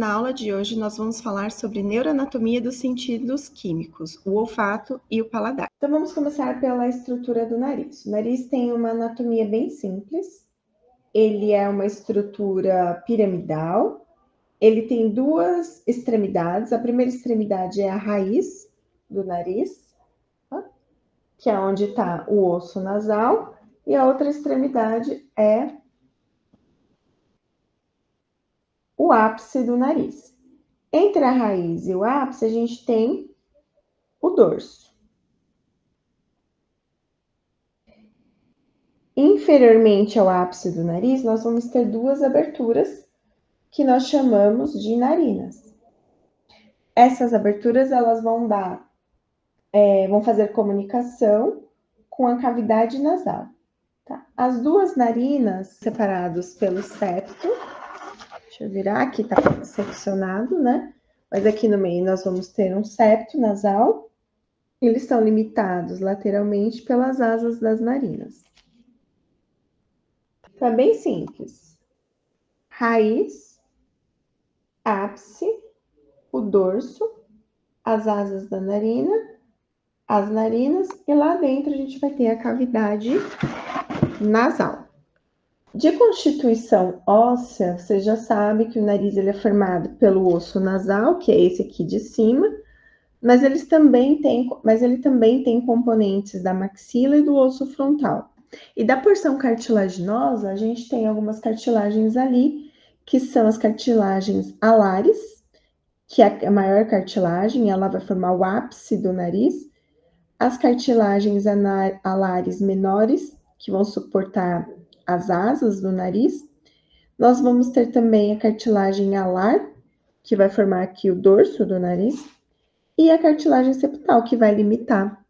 Na aula de hoje, nós vamos falar sobre neuroanatomia dos sentidos químicos, o olfato e o paladar. Então, vamos começar pela estrutura do nariz. O nariz tem uma anatomia bem simples. Ele é uma estrutura piramidal. Ele tem duas extremidades. A primeira extremidade é a raiz do nariz, que é onde está o osso nasal. E a outra extremidade é o ápice do nariz. Entre a raiz e o ápice, a gente tem o dorso. Inferiormente ao ápice do nariz, nós vamos ter duas aberturas que nós chamamos de narinas. Essas aberturas elas vão fazer comunicação com a cavidade nasal. Tá? As duas narinas separadas pelo septo, deixa eu virar, aqui está seccionado, né? Mas aqui no meio nós vamos ter um septo nasal. Eles estão limitados lateralmente pelas asas das narinas. Então, é bem simples. Raiz, ápice, o dorso, as asas da narina, as narinas, e lá dentro a gente vai ter a cavidade nasal. De constituição óssea, você já sabe que o nariz ele é formado pelo osso nasal, que é esse aqui de cima, mas ele também tem componentes da maxila e do osso frontal. E da porção cartilaginosa, a gente tem algumas cartilagens ali, que são as cartilagens alares, que é a maior cartilagem, ela vai formar o ápice do nariz. As cartilagens alares menores, que vão suportar as asas do nariz. Nós vamos ter também a cartilagem alar, que vai formar aqui o dorso do nariz. E a cartilagem septal, que vai limitar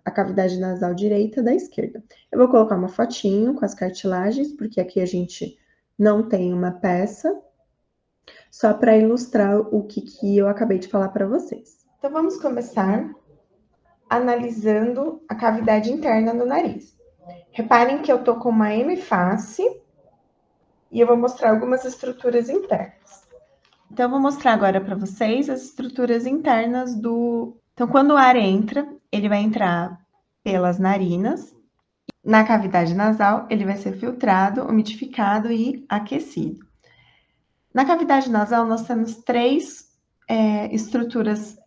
a cavidade nasal direita da esquerda. Eu vou colocar uma fotinho com as cartilagens, porque aqui a gente não tem uma peça, só para ilustrar o que eu acabei de falar para vocês. Então, vamos começar analisando a cavidade interna do nariz. Reparem que eu tô com uma M-face e eu vou mostrar algumas estruturas internas. Então, eu vou mostrar agora para vocês as estruturas internas do... Então, quando o ar entra, ele vai entrar pelas narinas. Na cavidade nasal, ele vai ser filtrado, umidificado e aquecido. Na cavidade nasal, nós temos três estruturas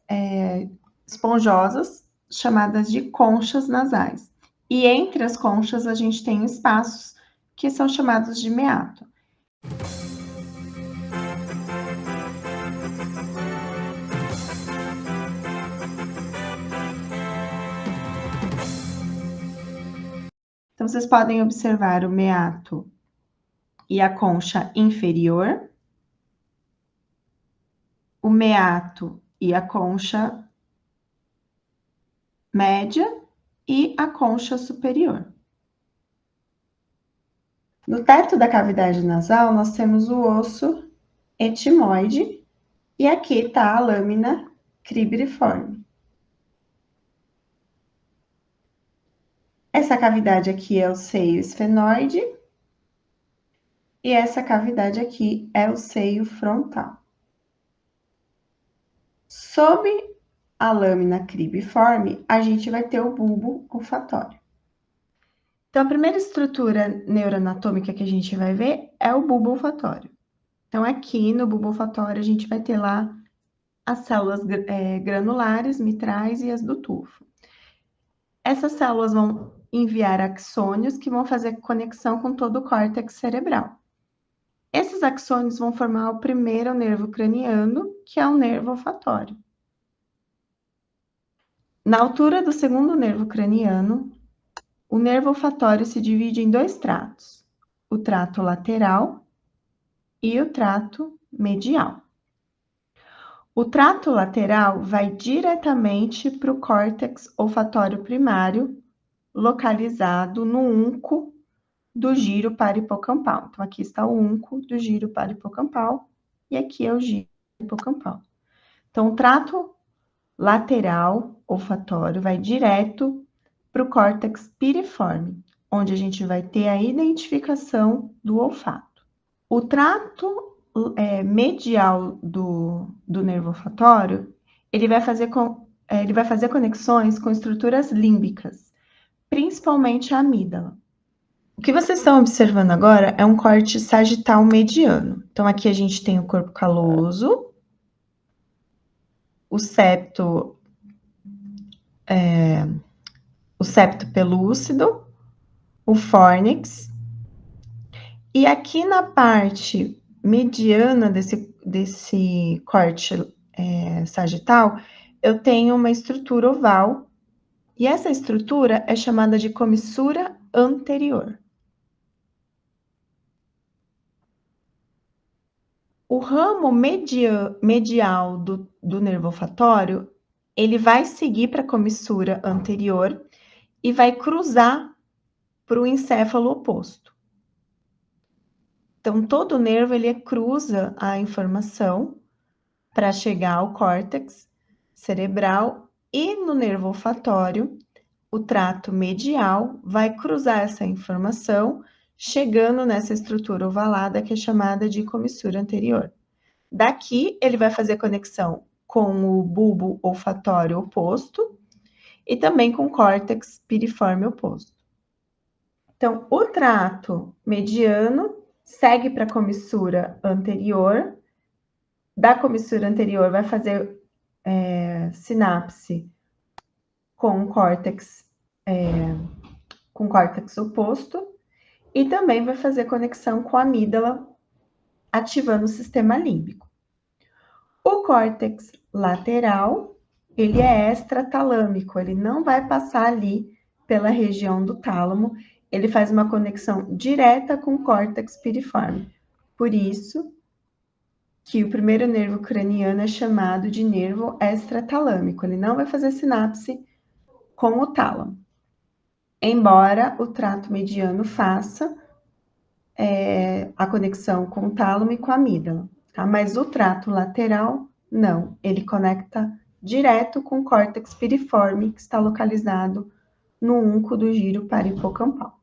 esponjosas, chamadas de conchas nasais. E entre as conchas, a gente tem espaços que são chamados de meato. Então, vocês podem observar o meato e a concha inferior, o meato e a concha média e a concha superior. No teto da cavidade nasal, nós temos o osso etimoide e aqui está a lâmina cribriforme. Essa cavidade aqui é o seio esfenoide e essa cavidade aqui é o seio frontal. Sob a lâmina cribriforme, a gente vai ter o bulbo olfatório. Então, a primeira estrutura neuroanatômica que a gente vai ver é o bulbo olfatório. Então, aqui no bulbo olfatório, a gente vai ter lá as células granulares, mitrais e as do tufo. Essas células vão enviar axônios que vão fazer conexão com todo o córtex cerebral. Esses axônios vão formar o primeiro nervo craniano, que é o nervo olfatório. Na altura do segundo nervo craniano, o nervo olfatório se divide em dois tratos, o trato lateral e o trato medial. O trato lateral vai diretamente para o córtex olfatório primário, localizado no unco do giro parahipocampal. Então, aqui está o unco do giro parahipocampal e aqui é o giro hipocampal. Então, o trato lateral olfatório vai direto para o córtex piriforme, onde a gente vai ter a identificação do olfato. O trato medial do nervo olfatório, ele vai fazer conexões com estruturas límbicas, principalmente a amígdala. O que vocês estão observando agora é um corte sagital mediano. Então, aqui a gente tem o corpo caloso, o septo pelúcido, o fórnix, e aqui na parte mediana desse corte sagital, eu tenho uma estrutura oval, e essa estrutura é chamada de comissura anterior. O ramo medial do nervo olfatório, ele vai seguir para a comissura anterior e vai cruzar para o encéfalo oposto. Então, todo nervo, ele cruza a informação para chegar ao córtex cerebral e no nervo olfatório, o trato medial vai cruzar essa informação, chegando nessa estrutura ovalada que é chamada de comissura anterior. Daqui, ele vai fazer conexão com o bulbo olfatório oposto e também com o córtex piriforme oposto. Então, o trato mediano segue para a comissura anterior. Da comissura anterior, vai fazer sinapse com o córtex oposto e também vai fazer conexão com a amígdala, ativando o sistema límbico. O córtex lateral, ele é extratalâmico, ele não vai passar ali pela região do tálamo, ele faz uma conexão direta com o córtex piriforme. Por isso que o primeiro nervo craniano é chamado de nervo extratalâmico, ele não vai fazer sinapse com o tálamo. Embora o trato mediano faça a conexão com o tálamo e com a amígdala, tá? Mas o trato lateral, não. Ele conecta direto com o córtex piriforme, que está localizado no unco do giro parahipocampal.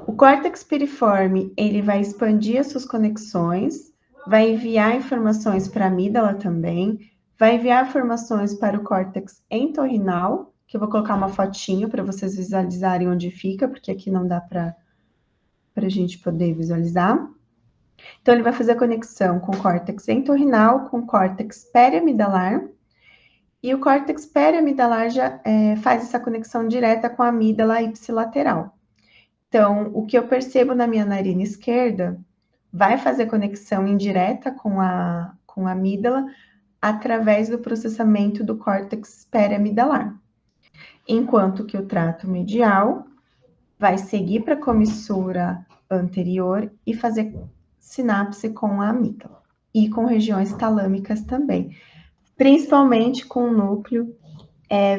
O córtex piriforme, ele vai expandir as suas conexões, vai enviar informações para a amígdala também, vai enviar informações para o córtex entorrinal, que eu vou colocar uma fotinho para vocês visualizarem onde fica, porque aqui não dá para a gente poder visualizar. Então, ele vai fazer a conexão com o córtex entorrinal, com o córtex periamidalar, e o córtex periamidalar já faz essa conexão direta com a amígdala ipsilateral. Então, o que eu percebo na minha narina esquerda vai fazer conexão indireta com a amígdala através do processamento do córtex periamidalar. Enquanto que o trato medial vai seguir para a comissura anterior e fazer sinapse com a amígdala e com regiões talâmicas também, principalmente com o núcleo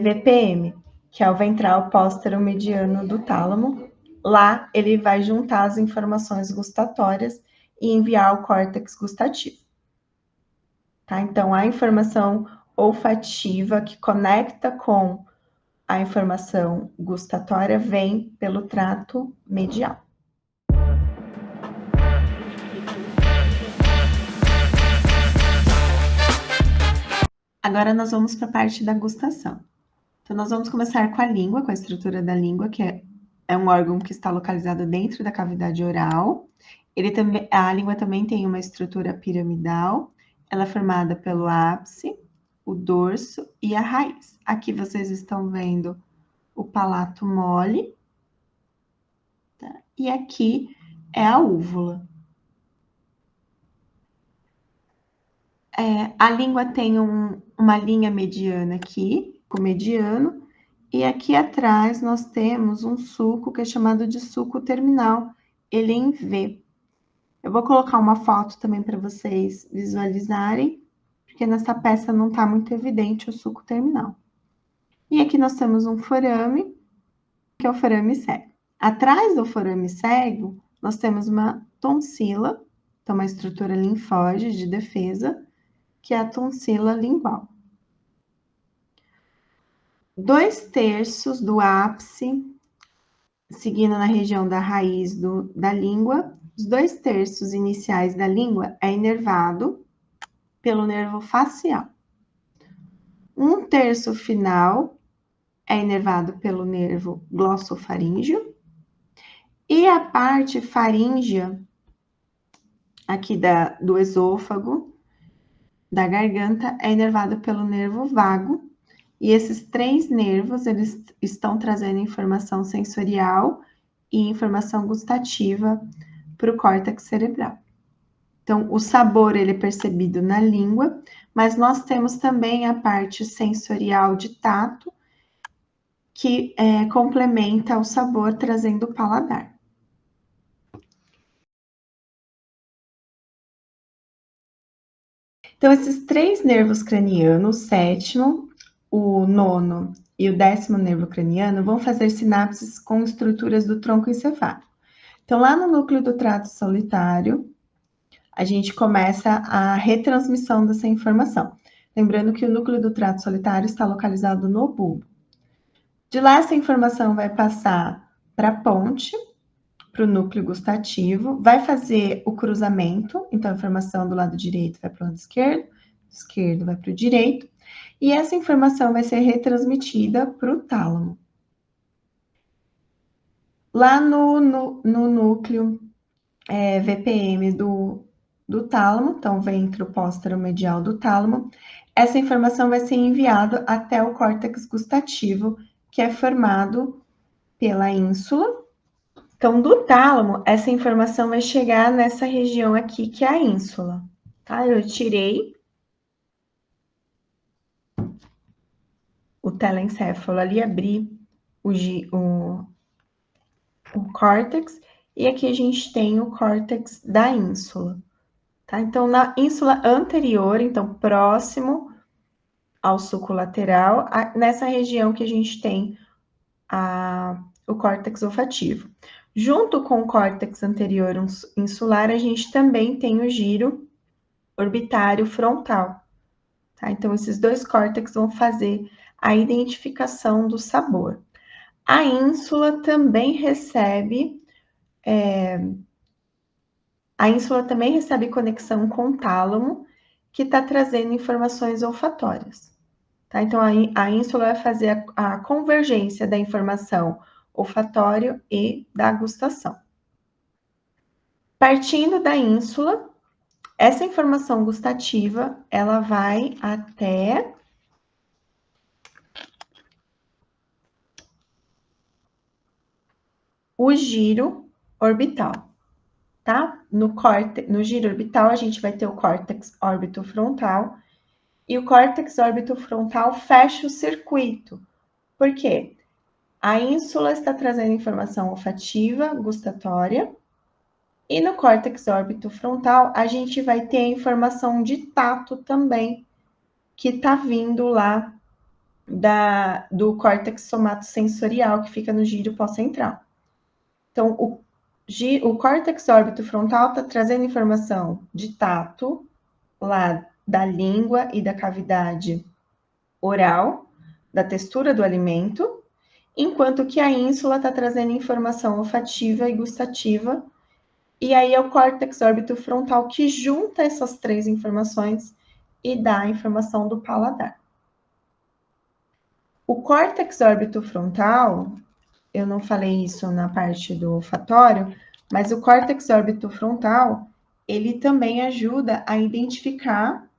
VPM, que é o ventral póstero-mediano do tálamo. Lá ele vai juntar as informações gustatórias e enviar ao córtex gustativo. Tá? Então, a informação olfativa que conecta com a informação gustatória vem pelo trato medial. Agora nós vamos para a parte da gustação. Então, nós vamos começar com a língua, com a estrutura da língua, que é um órgão que está localizado dentro da cavidade oral. A língua também tem uma estrutura piramidal. Ela é formada pelo ápice, o dorso e a raiz. Aqui vocês estão vendo o palato mole, tá? E aqui é a úvula. A língua tem uma linha mediana aqui, com mediano, e aqui atrás nós temos um sulco que é chamado de sulco terminal, ele é em V. Eu vou colocar uma foto também para vocês visualizarem, porque nessa peça não está muito evidente o sulco terminal. E aqui nós temos um forame, que é o forame cego. Atrás do forame cego, nós temos uma tonsila, então uma estrutura linfóide de defesa, que é a tonsila lingual. 2/3 do ápice, seguindo na região da raiz da língua, Os 2/3 iniciais da língua é inervado pelo nervo facial. 1/3 final é inervado pelo nervo glossofaríngeo. E a parte faríngea, aqui do esôfago, da garganta, é inervado pelo nervo vago. E esses 3 nervos, eles estão trazendo informação sensorial e informação gustativa para o córtex cerebral. Então, o sabor, ele é percebido na língua, mas nós temos também a parte sensorial de tato, que complementa o sabor, trazendo o paladar. Então, esses 3 nervos cranianos, o 7º, o 9º e o 10º nervo craniano, vão fazer sinapses com estruturas do tronco encefálico. Então, lá no núcleo do trato solitário, a gente começa a retransmissão dessa informação. Lembrando que o núcleo do trato solitário está localizado no bulbo. De lá, essa informação vai passar para a ponte, para o núcleo gustativo, vai fazer o cruzamento, então a informação do lado direito vai para o lado esquerdo vai para o direito, e essa informação vai ser retransmitida para o tálamo. Lá no núcleo VPM do tálamo, então ventro póstero-medial do tálamo, essa informação vai ser enviada até o córtex gustativo, que é formado pela ínsula. Então, do tálamo, essa informação vai chegar nessa região aqui, que é a ínsula, tá? Eu tirei o telencéfalo ali, abri o córtex, e aqui a gente tem o córtex da ínsula, tá? Então, na ínsula anterior, então, próximo ao sulco lateral, nessa região que a gente tem o córtex olfativo. Junto com o córtex anterior insular, a gente também tem o giro orbitário frontal, tá? Então, esses 2 córtex vão fazer a identificação do sabor. A ínsula também recebe conexão com o tálamo, que está trazendo informações olfatórias, tá? Então, a ínsula vai fazer a convergência da informação olfatória e da gustação. Partindo da ínsula, essa informação gustativa, ela vai até o giro orbital, tá? No giro orbital, a gente vai ter o córtex órbito-frontal, e o córtex órbito-frontal fecha o circuito. Por quê? A ínsula está trazendo informação olfativa, gustatória, e no córtex órbito-frontal, a gente vai ter a informação de tato também, que está vindo lá do córtex somatosensorial, que fica no giro pós-central. Então, o córtex órbito-frontal está trazendo informação de tato, lá da língua e da cavidade oral, da textura do alimento, enquanto que a ínsula está trazendo informação olfativa e gustativa, e aí é o córtex órbito-frontal que junta essas 3 informações e dá a informação do paladar. O córtex órbito-frontal, eu não falei isso na parte do olfatório, mas o córtex órbito-frontal, ele também ajuda a identificar,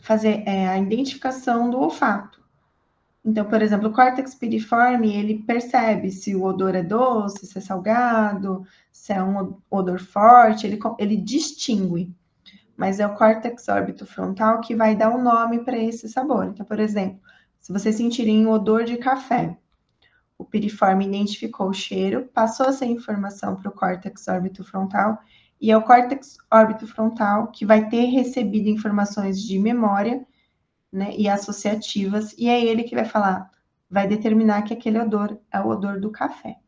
fazer a identificação do olfato. Então, por exemplo, o córtex piriforme, ele percebe se o odor é doce, se é salgado, se é um odor forte, ele distingue. Mas é o córtex órbito-frontal que vai dar o nome para esse sabor. Então, por exemplo, se vocês sentirem um odor de café, o piriforme identificou o cheiro, passou essa informação para o córtex órbito-frontal, e é o córtex órbito-frontal que vai ter recebido informações de memória, né, e associativas, e é ele que vai falar, vai determinar que aquele odor é o odor do café.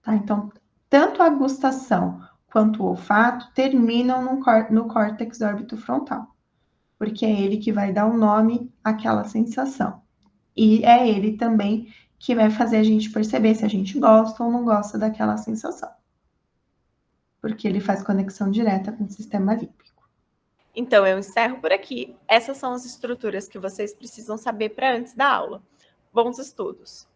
Tá? Então, tanto a gustação quanto o olfato terminam no córtex órbito-frontal, porque é ele que vai dar o nome àquela sensação. E é ele também que vai fazer a gente perceber se a gente gosta ou não gosta daquela sensação. Porque ele faz conexão direta com o sistema límbico. Então, eu encerro por aqui. Essas são as estruturas que vocês precisam saber para antes da aula. Bons estudos!